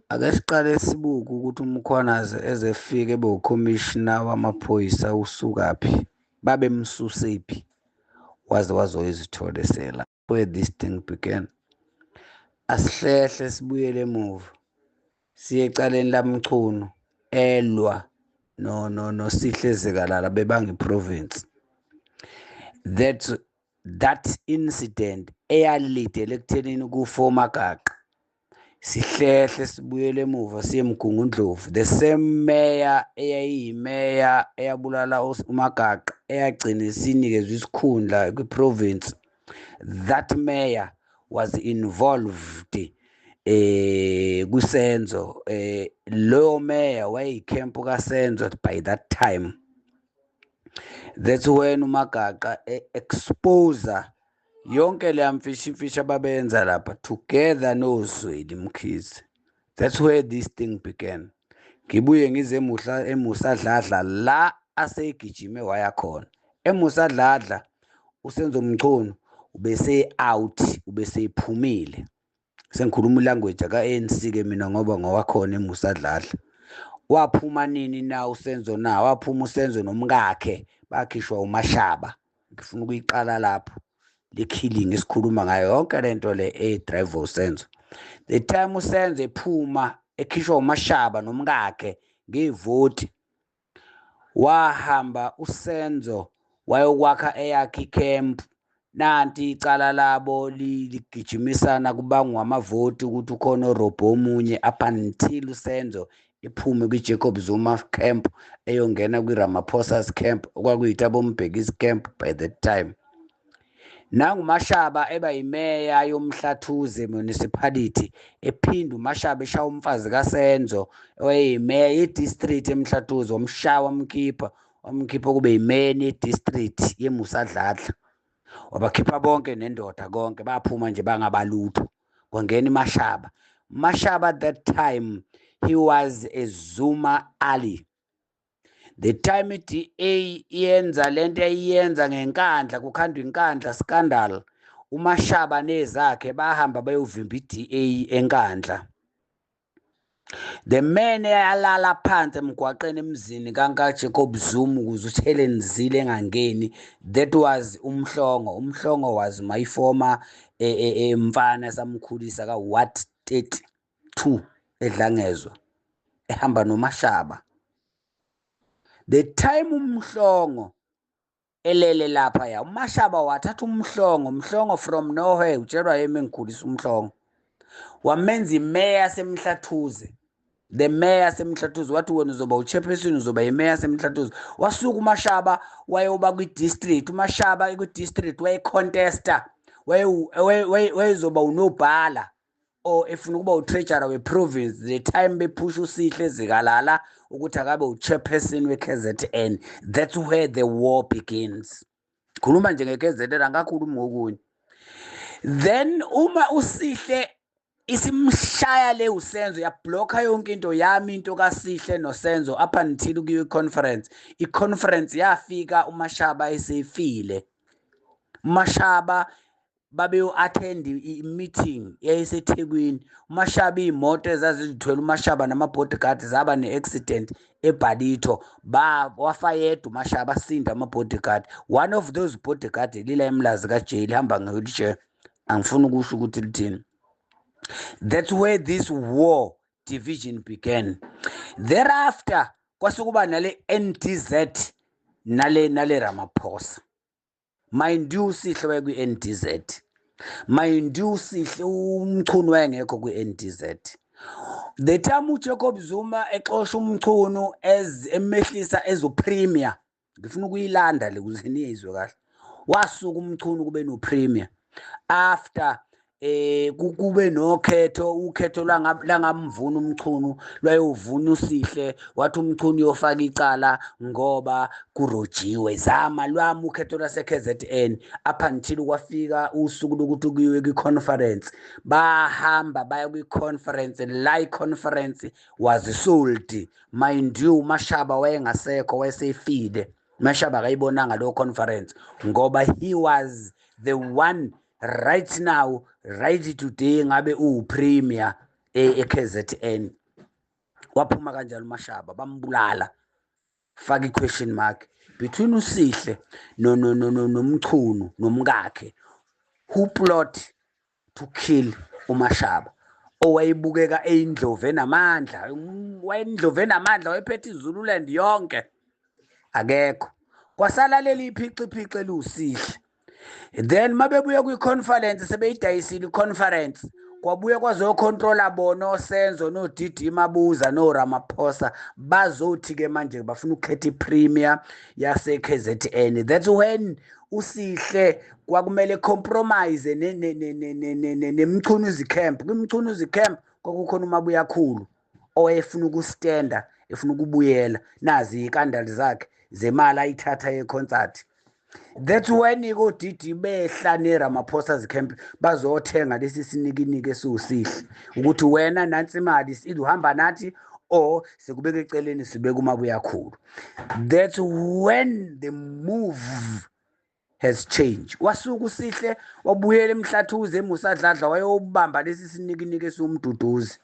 Ake siqale sibuke ukuthi uMkhwanazi ezefika ebewukhomishina wamaphoyisa usukaphi, babemsusephi waze wazoyizithola esela. Where this thing began. Asihlehle sibuyele emuva siye ecaleni laMchunu elwa noSihle Zikalala bebanga iprovince. That incident eyalidele ekuthenini kufa oMagaqa. Sihlehle sibuyele emuva siye eMgungundlovu, the same mayor eyayiyimeya eyabulala uMagaqa eyagcina isinikezwe isikhundla kwiprovince. That mayor was involved kuSenzo. Loyo mayor wayeyikhempu kaSenzo by that time. That's when uMagaqa exposer yonke le mfishimfishi ababenza lapha together noZweli Mkhize. That's where this thing began. Ngibuye ngize eMusadladla la asegijime waya khona. eMusadladla uSenzo Mchunu ubese out, ubese iphumile. Sengikhuluma ilanguage ka-ANC ke mina ngoba ngowakhona eMusadladla. Waphuma nini na uSenzo na? Waphuma uSenzo nomkakhe bakhishwa uMashaba. Ngifuna ukuyiqala lapho. The killing isikhuluma ngayo yonke lento le drive uSenzo. The time uSenzo ephuma ekhishwa uMashaba nomkakhe ngevoti, wahamba uSenzo wayokwakha eyakhe camp. Nanti icala labo ligijimisana kubangwa amavoti ukuthi ukhona uRobho omunye up until uSenzo iphume kwiJacob Zuma camp eyongena kwiRamaphosa's camp okwakuyithabo Mbhekisi camp by that time. NanguMashaba eba yimeya yoMhlathuze municipality, ephinda uMashaba eshaya umfazi kaSenzo owayeyimeya yedistrict eMhlathuze, wamshaya wamkhipha kube yimeya yedistrict yeMusadladla. Wabakhipha bonke nendoda konke baphuma nje bangabalutho kwangena iMashaba. Mashaba at that time he was a Zuma ally. The time iDA yenza lento eyenza ngenkandla kukhandwa inkandla scandal, uMashaba nezakhe bahamba bayovimba iDA enkandla. The man eyalala phansi emgwaqeni emzini kaJacob Zuma ukuze uHelen Zille engangeni, that was uMhlongo. uMhlongo was my former mfana samkhulisa ka-Ward 32 eDlangezwa ehamba noMashaba. The time uMhlongo elele lapha ya uMashaba wathatha uMhlongo from nowhere, utshelwa yimi engikhulisa uMhlongo, wamenza imeya yaseMhlathuze. The mayor yaseMhlathuze wathi wena uzoba uchairperson, uzoba imeya yaseMhlathuze. Wasuka uMashaba wayoba kwidistrict. uMashaba kwidistrict wayecontesta, wayezoba unobhala or efuna ukuba utreasurer weprovince. The time bephusha uSihle Zikalala ukuthi akabe uchairperson weKZN. That's where the war begins. Khuluma nje ngeKZN angakhuluma ngokunye. Then uma uSihle isimshaya le uSenzo yablocka yonke into yami into kaSihle noSenzo up until kuyiwe conference. I-conference yafika uMashaba esefile. uMashaba babeyo-attend i-meeting eyayiseThekwini. uMashaba iy'moto ezazizithwele uMashaba nama-bodyguard zaba ne-accident eBhalito, wafayedwa uMashaba asinda ama-bodyguard. One of those bodyguard lila eMlazi kaJail hamba nge-wheelchair, angifuni ukusho ukuthi lithini. That's where this war division began. Thereafter kwasukuba nale NDZ nale Ramaphosa. Mind you Sihle kwi-NDZ, mind you Sihle uMchunu wayengekho kwi-NDZ. The time uJacob Zuma exosha uMchunu emehlisa ezo-premier, ngifuna ukuyilanda le ukuze niyizwe kahle, wasuka uMchunu kube no-premier after kube nokhetho, ukhetho langamvuna uMchunu lwayovuna uSihle, wathi uMchunu uyofaka icala ngoba kurojiwe. Zama lwami ukhetho lwaseKZN up until kwafika usuku lokuthi kuyiwe kwi-conference. Bahamba baya kwi-conference, la i-conference was sold. Mind you uMashaba wayengasekho, wayesefile. uMashaba akayibonanga leyo conference ngoba he was the one right now, right today ngabe upremier eKZN. Waphuma kanjalo uMashaba bambulala. Faka i-question mark between uSihle nomchunu nomkakhe, who plot to kill uMashaba, owayebukeka eyindlovu enamandla, wayendlovu enamandla, wayephethe iZululand yonke, akekho. Kwasala leli iphiciphici elusihle. Then mabebuye kwi-conference sebeyidayisile i-conference, kwabuye kwazocontrola bona oSenzo noDidi Mabuza noRamaphosa bazothi-ke manje bafuna ukukhetha iPremier yase-KZN. That's when uSihle kwakumele compromise neMchunuzi camp. KwiMchunuzi camp kwakukhona uMabuyakhulu owayefuna ukustenda, efuna ukubuyela, nazi ikandali zakhe zemali ayithatha yeconcert. That's when ikodidi behla neRamaphosa's camp bazothenga lesi sinikiniki esiwusihle ukuthi wena nansi imali uhamba nathi or sekubeka eceleni sibeka uMabuyakhulu. That's when the move has changed. Wasuka uSihle wabuyela eMhlathuze eMusadladla wayobamba lesi sinikiniki esiwumduduzi.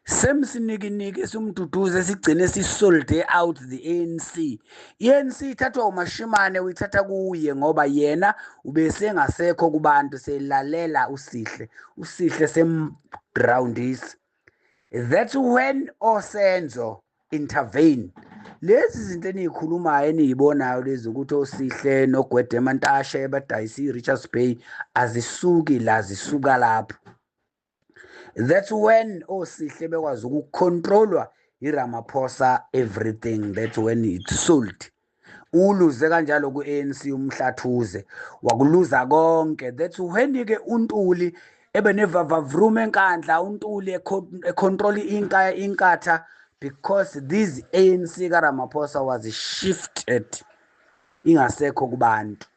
Semsinikiniki esumduduze sigcine sisolde out the ANC. ANC ithathwa uMashimane uyithatha kuye ngoba yena ubesengasekho kubantu selalela uSihle. uSihle semgroundisa. That's when oSenzo intervene. Lezi zinto eniyikhulumayo eniyibonayo lezi ukuthi oSihle noGwede Mantashe badayisa Richards Bay azisuki la zisuka lapho. That's when oSihle bekwazi ukucontrolwa iRamaphosa everything. That's when it sold. Uluze kanjalo ku-ANC uMhlathuze wakuluza konke. That's when-ke uNtuli ebenevavavrume enkandla, uNtuli econtrol inkatha because this ANC kaRamaphosa was shifted ingasekho kubantu.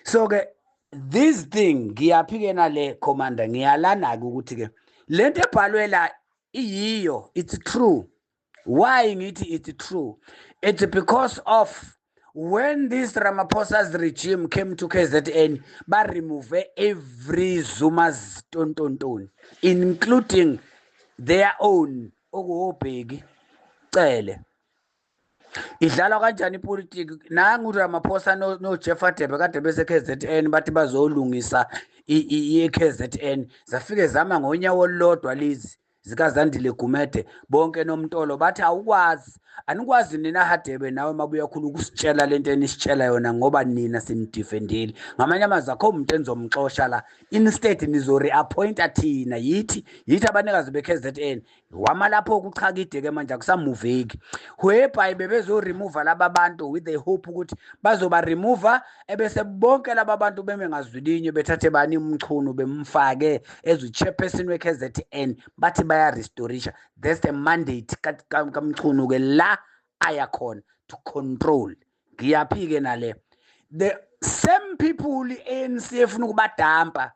So-ke this thing ngiyaphi-ke nale commander, ngiyalana-ke ukuthi-ke lento ebhalwe la iyiyo, it's true. Why ngithi it's true? It's because of when this Ramaphosa's regime came to KZN, ba remove every Zuma's tonton, including their own okuwobheki Cele. Idlalwa kanjani ipolitiki? Nangu uRamaphosa noJeff Radebe kade bese KZN bathi bazolungisa iKZN, zafike zama ngonyawo olulodwa lezi zikaZandile Gumede bonke noMtolo bathi awukwazi, anikwazi nina Radebe nawe Mabuyakhulu ukusitshela lento enisitshela yona ngoba nina simdefendile. Ngamanye amazwi akho umuntu enzomxosha la, instead nizo-reappointa thina yithi abanikazi beKZN. Wama lapho kuchakide-ke manje akusamuveki whereby bebezo-remova laba bantu with the hope ukuthi bazoba-remova ebese bonke laba bantu bemengazwilinye bethathe bani umchunu bemfake ezu-chairperson we-KZN bathi baya-restorisha. That's the mandate kamchunu-ke la ayakhona to control. Ngiyaphi-ke nale the same people ANC efuna ukubadampa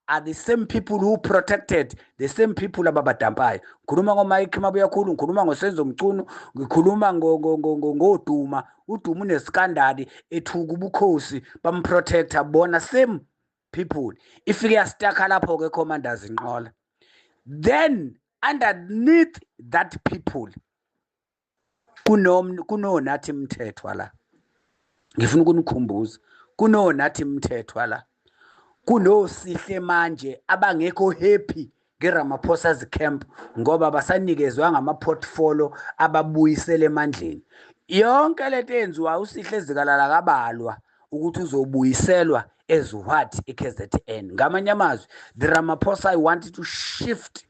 are the same people who protected the same people ababadampayo. Ngikhuluma ngoMike Mabuyakhulu, ngikhuluma ngoSenzo Mchunu, ngikhuluma ngoDuma. uDuma unesikandali ethuka ubukhosi bamprotector bona same people. Ifike yastaka lapho-ke commanders inqola. Then underneath that people kunonathi Mthethwa la. Ngifuna ukunikhumbuza kunonathi Mthethwa la. KunoSihle manje abangekho happy ngeRamaphosa's camp ngoba basanikezwa ngama-portfolio ababuyisele emandleni. Yonke lento enziwa uSihle ezikalala kabalwa ukuthi uzobuyiselwa as what eKZN. Ngamanye amazwi the Ramaphosa wanted to shift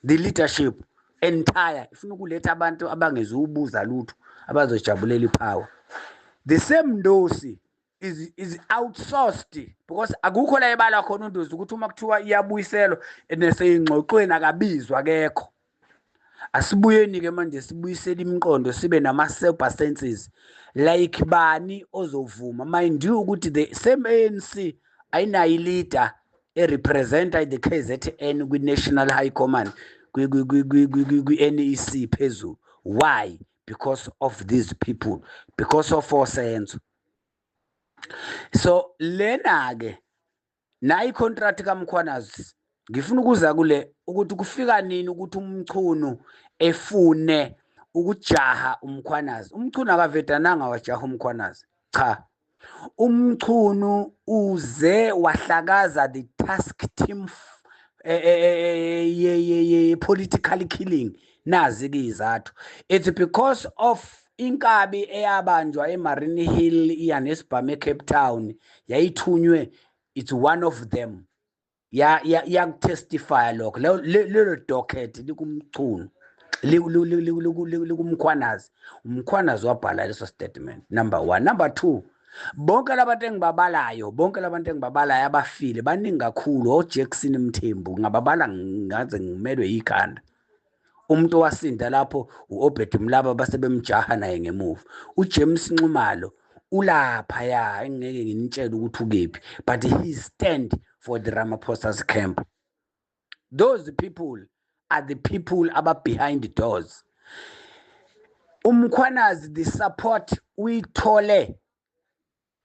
the leadership entire, ifuna ukuletha abantu abangezubuza lutho abazojabulela ipower. The same Ndosi is outsourced because akukho la ebala khona uNdosi ukuthi uma kuthiwa iyabuyiselwa neseyingxoxweni akabizwa akekho. Asibuyeni-ke manje sibuyisele imiqondo sibe nama-sober senses like bani ozovuma. Mind you ukuthi the same ANC ayinayo i-leader erepresenta the KZN kwi-National High Command kwi-NEC phezulu. Why? Because of these people, because of oSenzo. So lena-ke nayi contract kaMkhwanazi ngifuna ukuza kule ukuthi kufika nini ukuthi umchunu efune ukujaha umkhwanazi. Umchunu akavedananga wajaha umkhwanazi, cha. Umchunu uze wahlakaza the task team political killing. Nazi ke izathu. It's because of inkabi eyabanjwa eMarine Hill iyanesibhame eCape Town yayithunywe. It's one of them. Testify lokho lelo docket likumchunu likumkhwanazi. Umkhwanazi wabhala leso statement, number 1. Number 2, bonke labantu engibabalayo abafile baningi kakhulu. oJackson Mthembu ngababala ngaze ngimelwe ikhanda. Umuntu owasinda lapho uObed Mlaba basebemjaha naye ngemuva. uJames Nxumalo ulapha ya engeke nginitshele ukuthi ukephi, but he stand for the Ramaphosa's camp. Those people are the people behind the doors. Umkhwanazi the support uyithole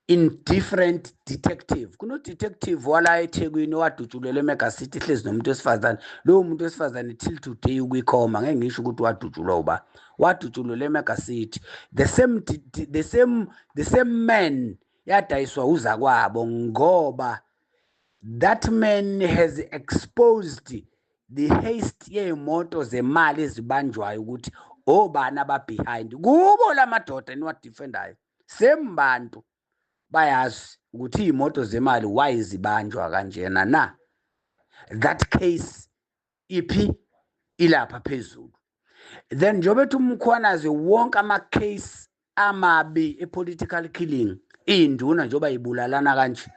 in different detective. Kuno detective wala eThekwini wadutshulelwe eMega City hlezi nomuntu wesifazane. Lo muntu wesifazane till today ukuyikhoma ngeke ngisho ukuthi wadutshulwa uba. Wadutshulelwe eMega City. The same man yadayiswa uzakwabo ngoba that man has exposed the haste yemoto zemali ezibanjwayo ukuthi obani behind. Kubo lamadoda eniwadefendayo. Same bantu bayazi ukuthi imoto zemali why zibanjwa kanjena na. That case iphi ilapha phezulu. Then njobethi umkhwanazi wonke ama-case amabi e-political killing induna njoba ibulalana kanje.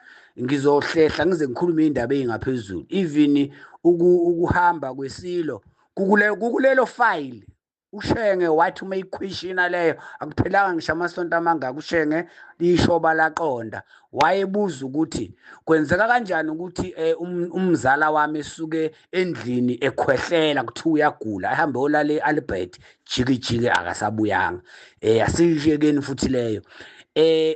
Ngizohlehla ngize ngikhulume indaba engaphezulu. Even ukuhamba kwesilo kukulelo file. uShenge wathi uma iquestiona leyo akuphelanga ngisho amasonto amangaka uShenge lishoba laqonda wayebuza ukuthi kwenzeka kanjani ukuthi umzala wami esuke endlini ekhwehlela kuthiwa uyagula ahambe olala eAlbert jikijiki akasabuyanga asishekeni futhi leyo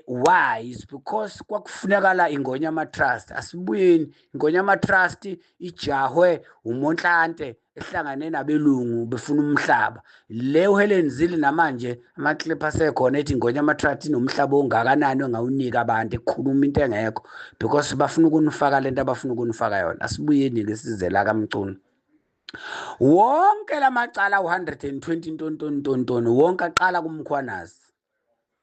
why is because kwakufunekala Ingonyama Trust asibuyeni Ingonyama Trust ijahwe uMonhlante ehlangane nabelungu befuna umhlaba le uHelen Zille namanje amaclip asekhona ethi Ingonyama Trust nomhlaba ongakanani ongawunika abantu ekukhuluma into engekho because bafuna ukunifaka lento abafuna ukunifaka yona asibuyeni ke sizela kaMcunu wonke lamacala u120 ntonto wonke aqala kumkhwanazi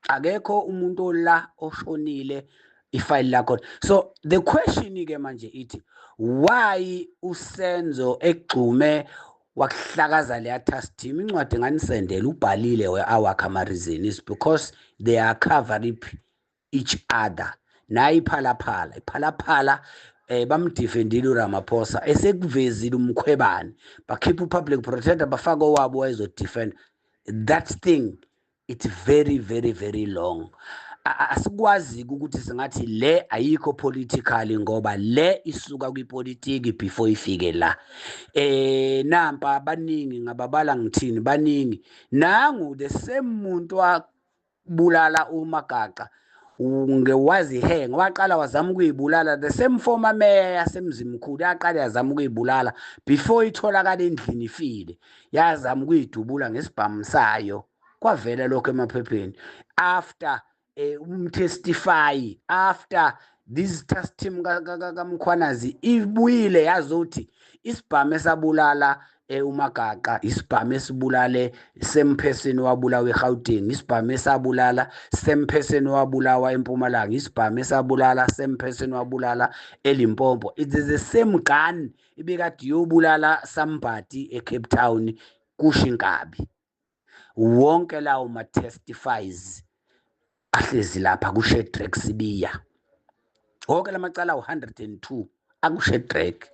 akekho umuntu la oshonile ifile lakho. So the question ke manje ithi why uSenzo egxume wakuhlakaza le task team incwadi nganisendela ubhalile awakha ama reason is because they are covering each other. Nayi iphalaphala bamdefendile uRamaphosa esekuvezile umkhwebane bakhipha upublic protector bafaka owabo wayezodefend that thing. It's very, very, very long. Asikwazi ukuthi singathi le ayikho politically ngoba le isuka kwipolitiki before ifike la. Nampa baningi ngababala ngithini baningi. Nangu the same muntu wabulala uMagaqa ngewazi henga waqala wazama ukuyibulala the same former mayor yasemzimkhulu yaqala yazama ukuyibulala before itholakala endlini ifile yazama ukuyidubula ngesibhamu sayo. Kwavela lokho emaphepheni after testify after this task team kaMkhwanazi ibuyile yazothi isibhamu esabulala uMagaqa isibhamu esibulale same person wabulawa eGauteng isibhamu esabulala same person wabulawa eMpumalanga isibhamu esabulala same person wabulala eLimpopo. It is the same gun ibekade yobulala somebody eCape Town kuShinkabi. Wonke lawo ma testifies ahlezi lapha kuShedrack Sibiya. Wonke lamacala u102 akuShedrack.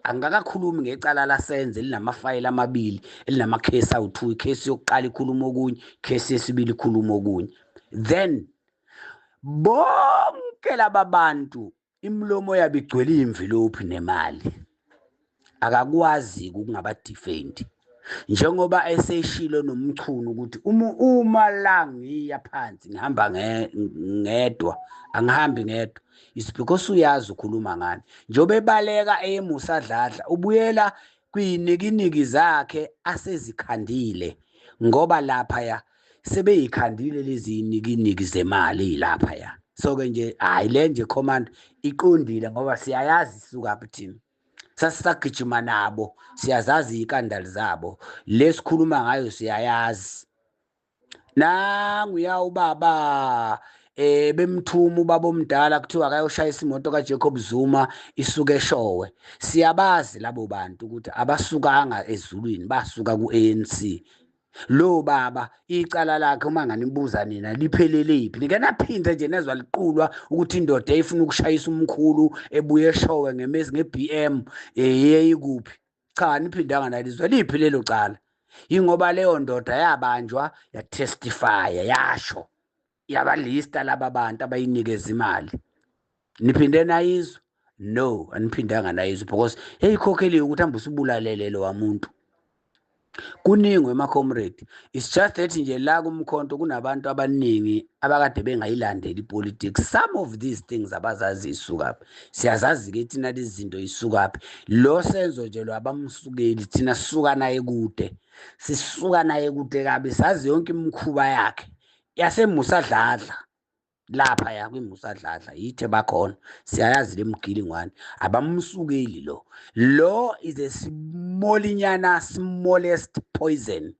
Angakakhulumi ngecala lasenze linamafayili amabili elinama case awu2 icase yokuqala ikhuluma okunye case yesibili ikhuluma okunye. Then bonke labantu imlomo yabo igcwele imvilophi nemali akakwazi ukungaba defend. njengoba eseshilo nomchunu ukuthi uma la ngiya phansi ngihamba ngedwa angihambi ngedwa is because uyazi ukhuluma ngani njobe baleka emusadladla ubuyela kwinikiniki zakhe asezikhandile ngoba lapha ya sebeyikhandile lezi nikiniki zemali lapha ya so ke nje hayi le nje command iqondile ngoba siyayazi isuka thina sasisagijima nabo siyazazi ikandali zabo lesikhuluma ngayo siyayazi nangu ya ubaba bemthuma ubaba omdala kuthiwa akayoshayisa imoto kaJacob Zuma isuke eshowe siyabazi labo bantu ukuthi abasukanga ezulwini basuka ku-ANC lo baba icala lakhe uma nganibuza nina lipheleliphi nike naphinde nje nezwa liqulwa ukuthi indoda efuna ukushayisa umkhulu ebuye eshowe ngemezi ngeBM yeyikuphi cha niphindanga nalizwa liphi lelo cala ingoba leyo ndoda yabanjwa yatestifya yasho yabalista laba bantu abayinikeza imali niphinde nayizwa no aniphindanga nayizwa because eyikhokheli ukuthi hamba usubulalele lo wamuntu kuningwe ema-comrade it's just that nje la kumkhonto kunabantu abaningi abakade bengayilandeli ipolitics some of these things abazazi isukaphi siyazazi-ke thina lezi zinto isukaphi lo senzo nje lwabamsukeli thina sisuka naye kude sisuka naye kude kabi sazi yonke imikhuba yakhe yasemusadladla lapha ya kwimusadladla yithe bakhona siyayazi lemgilingwane abamsukeli lo is a smallest poison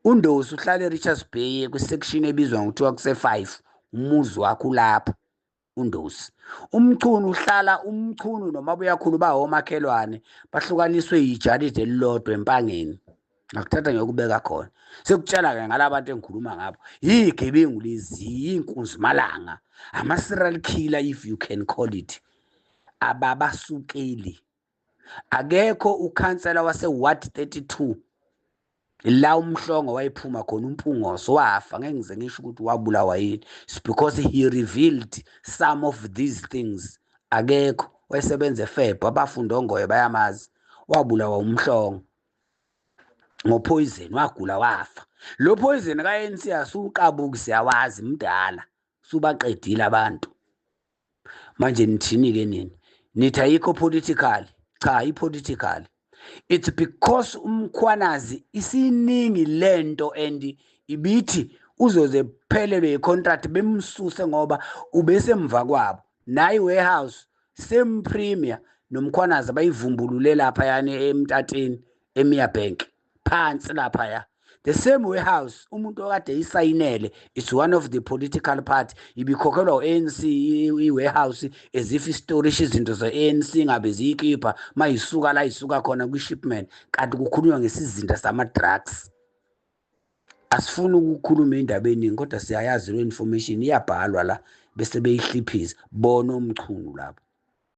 uNdosi uhlala eRichards Bay kwisection ebizwa ngokuthiwa kuse5 umuzi wakho lapho uNdosi umchunu uhlala umchunu noma buyakhulu bawomakhelwane bahlukaniswe yijalide elilodwa empangeni akuthatha ngiyokubeka khona sekutshela ke ngalabantu engikhuluma ngabo yigebengu lezi inkunzi malanga ama-serial killer if you can call it ababasukeli akekho ukhansela wase-Ward 32 la umhlongo wayephuma khona uMpungoso wafa ngeke ngize ngisho ukuthi wabulawa yini because he revealed some of these things akekho wayesebenza eFeb abafundi ongoye bayamazi wabulawa umhlongo ngopoison wagula wafa lo poison ka-ANC asuqabuki siyawazi mdala subaqedile abantu manje nithini ke nini nithi ayikho political cha ipolitical it's because umkhwanazi isiningi lento and ibithi uzoze phelelwe icontract bemsuse ngoba ubesemva kwabo nayi warehouse same premier nomkhwanazi bayivumbulule lapha yani eMtateni eMia Bank phansi lapha ya the same warehouse umuntu okade isayinele it's one of the political party ibikhokhelwa uANC iwarehouse as if istorish izinto zeANC ngabe ziyikhipha mayisuka la isuka khona kwishipment kanti kukhulunywa ngesizinda sama drugs asifuna ukukhuluma indaba eningi kodwa siyayazi lo information iyabhalwa la bese beyihliphisa bona umchunu lapho